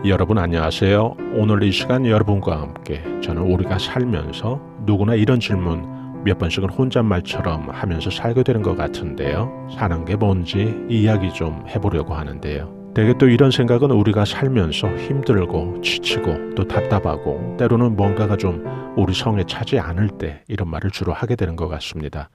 여러분 안녕하세요. 오늘 이 시간 여러분과 함께 저는 우리가 살면서 누구나 이런 질문 몇 번씩은 혼잣말처럼 하면서 살게 되는 것 같은데요. 사는 게 뭔지 이야기 좀 해보려고 하는데요. 대개 또 이런 생각은 우리가 살면서 힘들고 지치고 또 답답하고 때로는 뭔가가 좀 우리 성에 차지 않을 때 이런 말을 주로 하게 되는 것 같습니다.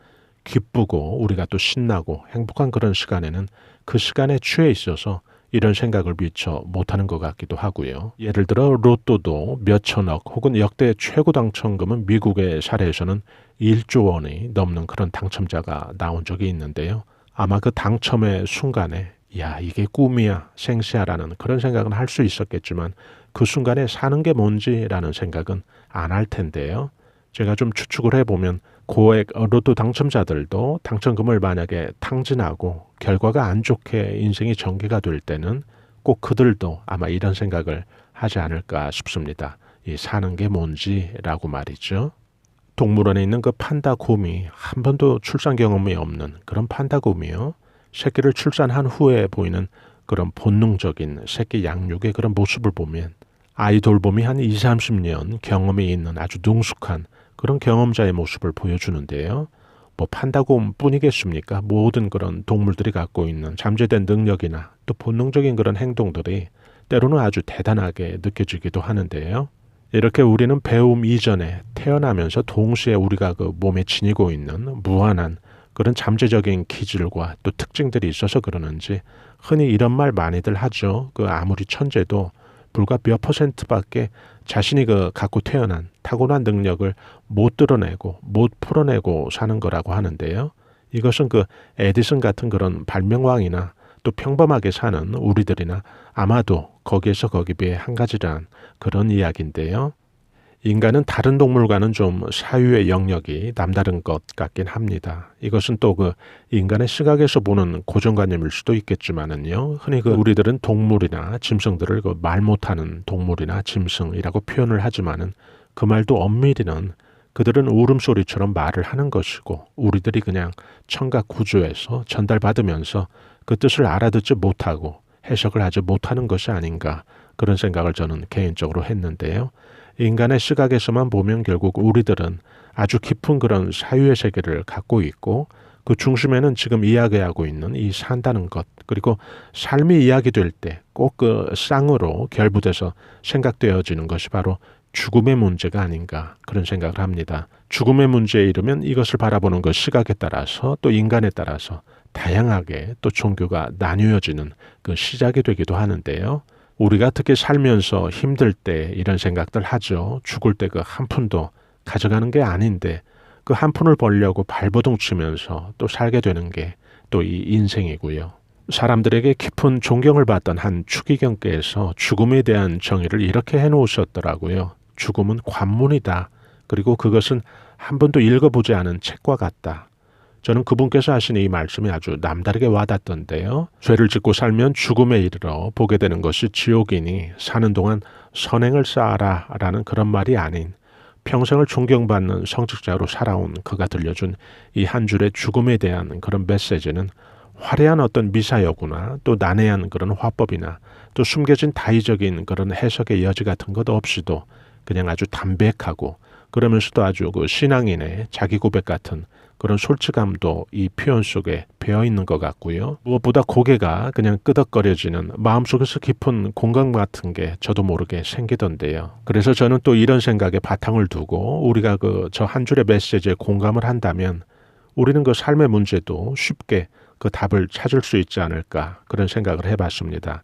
기쁘고 우리가 또 신나고 행복한 그런 시간에는 그 시간에 취해 있어서 이런 생각을 미처 못하는 것 같기도 하고요. 예를 들어 로또도 몇천억 혹은 역대 최고 당첨금은 미국의 사례에서는 1조 원이 넘는 그런 당첨자가 나온 적이 있는데요. 아마 그 당첨의 순간에 야 이게 꿈이야 생시야라는 그런 생각은 할 수 있었겠지만 그 순간에 사는 게 뭔지라는 생각은 안 할 텐데요. 제가 좀 추측을 해보면 고액 로또 당첨자들도 당첨금을 만약에 탕진하고 결과가 안 좋게 인생이 전개가 될 때는 꼭 그들도 아마 이런 생각을 하지 않을까 싶습니다. 이 사는 게 뭔지라고 말이죠. 동물원에 있는 그 판다 곰이 한 번도 출산 경험이 없는 그런 판다 곰이요. 새끼를 출산한 후에 보이는 그런 본능적인 새끼 양육의 그런 모습을 보면 아이 돌봄이 한 20, 30년 경험이 있는 아주 능숙한 그런 경험자의 모습을 보여주는데요. 뭐 판다곰 뿐이겠습니까? 모든 그런 동물들이 갖고 있는 잠재된 능력이나 또 본능적인 그런 행동들이 때로는 아주 대단하게 느껴지기도 하는데요. 이렇게 우리는 배움 이전에 태어나면서 동시에 우리가 그 몸에 지니고 있는 무한한 그런 잠재적인 기질과 또 특징들이 있어서 그러는지 흔히 이런 말 많이들 하죠. 그 아무리 천재도 불과 몇 %밖에 자신이 그 갖고 태어난 타고난 능력을 못 드러내고 못 풀어내고 사는 거라고 하는데요. 이것은 그 에디슨 같은 그런 발명왕이나 또 평범하게 사는 우리들이나 아마도 거기에서 거기 비해 한 가지란 그런 이야기인데요. 인간은 다른 동물과는 좀 사유의 영역이 남다른 것 같긴 합니다. 이것은 또 그 인간의 시각에서 보는 고정관념일 수도 있겠지만은요. 흔히 그 우리들은 동물이나 짐승들을 그 말 못하는 동물이나 짐승이라고 표현을 하지만은 그 말도 엄밀히는 그들은 울음소리처럼 말을 하는 것이고 우리들이 그냥 청각 구조에서 전달받으면서 그 뜻을 알아듣지 못하고 해석을 하지 못하는 것이 아닌가 그런 생각을 저는 개인적으로 했는데요. 인간의 시각에서만 보면 결국 우리들은 아주 깊은 그런 사유의 세계를 갖고 있고 그 중심에는 지금 이야기하고 있는 이 산다는 것 그리고 삶이 이야기될 때 꼭 그 쌍으로 결부돼서 생각되어지는 것이 바로 죽음의 문제가 아닌가 그런 생각을 합니다. 죽음의 문제에 이르면 이것을 바라보는 그 시각에 따라서 또 인간에 따라서 다양하게 또 종교가 나뉘어지는 그 시작이 되기도 하는데요. 우리가 특히 살면서 힘들 때 이런 생각들 하죠. 죽을 때 그 한 푼도 가져가는 게 아닌데 그 한 푼을 벌려고 발버둥 치면서 또 살게 되는 게 또 이 인생이고요. 사람들에게 깊은 존경을 받던 한 추기경께서 죽음에 대한 정의를 이렇게 해놓으셨더라고요. 죽음은 관문이다. 그리고 그것은 한 번도 읽어보지 않은 책과 같다. 저는 그분께서 하신 이 말씀이 아주 남다르게 와닿던데요. 죄를 짓고 살면 죽음에 이르러 보게 되는 것이 지옥이니 사는 동안 선행을 쌓아라 라는 그런 말이 아닌 평생을 존경받는 성직자로 살아온 그가 들려준 이 한 줄의 죽음에 대한 그런 메시지는 화려한 어떤 미사여구나 또 난해한 그런 화법이나 또 숨겨진 다의적인 그런 해석의 여지 같은 것 없이도 그냥 아주 담백하고 그러면서도 아주 그 신앙인의 자기 고백 같은 그런 솔직함도 이 표현 속에 배어 있는 것 같고요. 무엇보다 고개가 그냥 끄덕거려지는 마음속에서 깊은 공감 같은 게 저도 모르게 생기던데요. 그래서 저는 또 이런 생각에 바탕을 두고 우리가 그 저 한 줄의 메시지에 공감을 한다면 우리는 그 삶의 문제도 쉽게 그 답을 찾을 수 있지 않을까 그런 생각을 해봤습니다.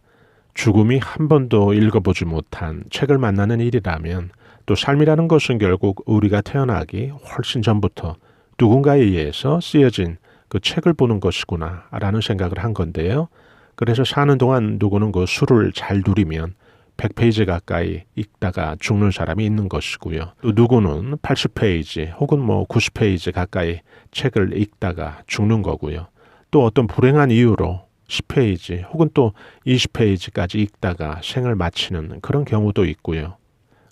죽음이 한 번도 읽어보지 못한 책을 만나는 일이라면 또 삶이라는 것은 결국 우리가 태어나기 훨씬 전부터 누군가에 의해서 쓰여진 그 책을 보는 것이구나 라는 생각을 한 건데요. 그래서 사는 동안 누구는 그 술을 잘 누리면 100페이지 가까이 읽다가 죽는 사람이 있는 것이고요. 또 누구는 80페이지 혹은 뭐 90페이지 가까이 책을 읽다가 죽는 거고요. 또 어떤 불행한 이유로 10페이지 혹은 또 20페이지까지 읽다가 생을 마치는 그런 경우도 있고요.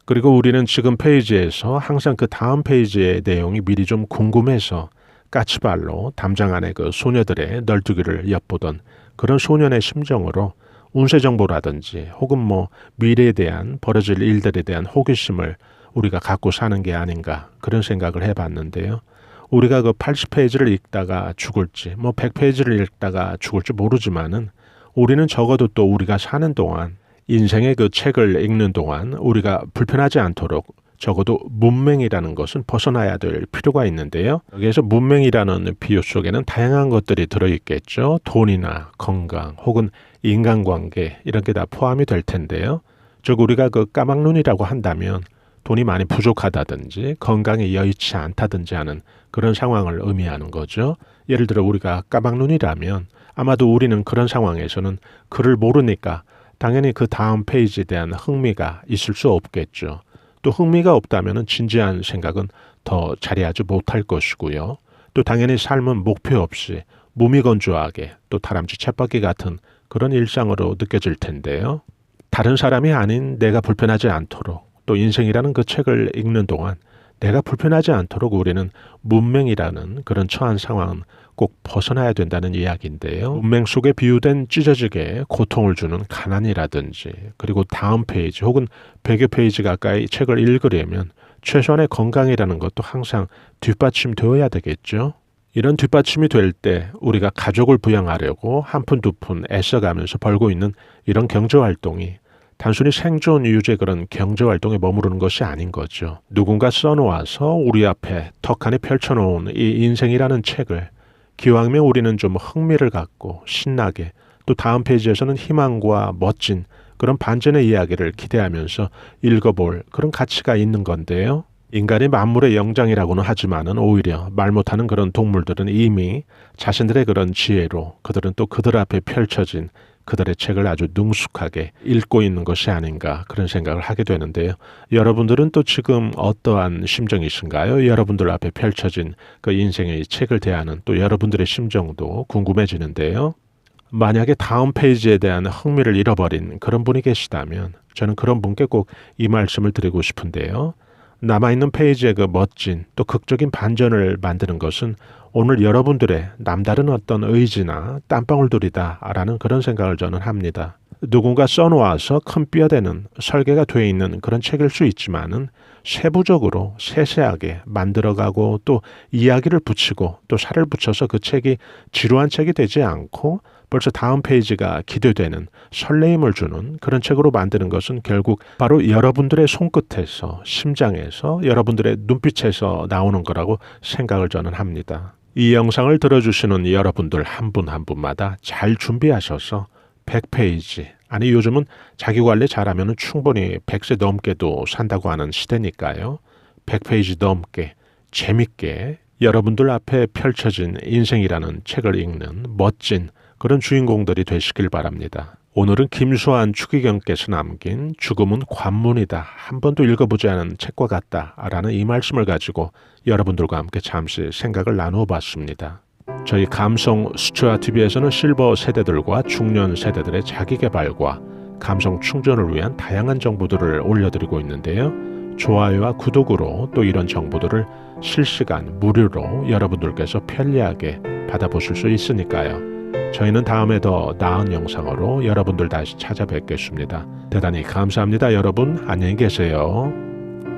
그리고 우리는 지금 페이지에서 항상 그 다음 페이지의 내용이 미리 좀 궁금해서 까치발로 담장 안에 그 소녀들의 널뛰기를 엿보던 그런 소년의 심정으로 운세 정보라든지 혹은 뭐 미래에 대한 벌어질 일들에 대한 호기심을 우리가 갖고 사는 게 아닌가 그런 생각을 해봤는데요. 우리가 그 80페이지를 읽다가 죽을지 뭐 100페이지를 읽다가 죽을지 모르지만은 우리는 적어도 또 우리가 사는 동안 인생의 그 책을 읽는 동안 우리가 불편하지 않도록 적어도 문맹이라는 것은 벗어나야 될 필요가 있는데요. 여기에서 문맹이라는 비유 속에는 다양한 것들이 들어있겠죠. 돈이나 건강 혹은 인간관계 이런 게 다 포함이 될 텐데요. 즉 우리가 그 까막눈이라고 한다면 돈이 많이 부족하다든지 건강이 여의치 않다든지 하는 그런 상황을 의미하는 거죠. 예를 들어 우리가 까막눈이라면 아마도 우리는 그런 상황에서는 글을 모르니까 당연히 그 다음 페이지에 대한 흥미가 있을 수 없겠죠. 또 흥미가 없다면 진지한 생각은 더 자리하지 못할 것이고요. 또 당연히 삶은 목표 없이 무미건조하게 또 다람쥐 쳇바퀴 같은 그런 일상으로 느껴질 텐데요. 다른 사람이 아닌 내가 불편하지 않도록 또 인생이라는 그 책을 읽는 동안 내가 불편하지 않도록 우리는 문맹이라는 그런 처한 상황은 꼭 벗어나야 된다는 이야기인데요. 문맹 속에 비유된 찢어지게 고통을 주는 가난이라든지 그리고 다음 페이지 혹은 100여 페이지 가까이 책을 읽으려면 최소한의 건강이라는 것도 항상 뒷받침되어야 되겠죠. 이런 뒷받침이 될 때 우리가 가족을 부양하려고 한 푼 두 푼 애써가면서 벌고 있는 이런 경제활동이 단순히 생존 유지의 그런 경제활동에 머무르는 것이 아닌 거죠. 누군가 써놓아서 우리 앞에 턱하니 펼쳐놓은 이 인생이라는 책을 기왕이면 우리는 좀 흥미를 갖고 신나게 또 다음 페이지에서는 희망과 멋진 그런 반전의 이야기를 기대하면서 읽어볼 그런 가치가 있는 건데요. 인간이 만물의 영장이라고는 하지만은 오히려 말 못하는 그런 동물들은 이미 자신들의 그런 지혜로 그들은 또 그들 앞에 펼쳐진 그들의 책을 아주 능숙하게 읽고 있는 것이 아닌가 그런 생각을 하게 되는데요. 여러분들은 또 지금 어떠한 심정이신가요? 여러분들 앞에 펼쳐진 그 인생의 책을 대하는 또 여러분들의 심정도 궁금해지는데요. 만약에 다음 페이지에 대한 흥미를 잃어버린 그런 분이 계시다면 저는 그런 분께 꼭 이 말씀을 드리고 싶은데요. 남아있는 페이지의 그 멋진 또 극적인 반전을 만드는 것은 오늘 여러분들의 남다른 어떤 의지나 땀방울들이다라는 그런 생각을 저는 합니다. 누군가 써놓아서 큰 뼈대는 설계가 되어 있는 그런 책일 수 있지만은 세부적으로 세세하게 만들어가고 또 이야기를 붙이고 또 살을 붙여서 그 책이 지루한 책이 되지 않고 벌써 다음 페이지가 기대되는 설레임을 주는 그런 책으로 만드는 것은 결국 바로 여러분들의 손끝에서 심장에서 여러분들의 눈빛에서 나오는 거라고 생각을 저는 합니다. 이 영상을 들어주시는 여러분들 한 분 한 분마다 잘 준비하셔서 100페이지 아니 요즘은 자기관리 잘하면 충분히 100세 넘게도 산다고 하는 시대니까요. 100페이지 넘게 재밌게 여러분들 앞에 펼쳐진 인생이라는 책을 읽는 멋진 그런 주인공들이 되시길 바랍니다. 오늘은 김수환 추기경께서 남긴 죽음은 관문이다. 한 번도 읽어보지 않은 책과 같다라는 이 말씀을 가지고 여러분들과 함께 잠시 생각을 나누어 봤습니다. 저희 감성 수초와TV에서는 실버 세대들과 중년 세대들의 자기개발과 감성 충전을 위한 다양한 정보들을 올려드리고 있는데요. 좋아요와 구독으로 또 이런 정보들을 실시간 무료로 여러분들께서 편리하게 받아보실 수 있으니까요. 저희는 다음에 더 나은 영상으로 여러분들 다시 찾아뵙겠습니다. 대단히 감사합니다. 여러분 안녕히 계세요.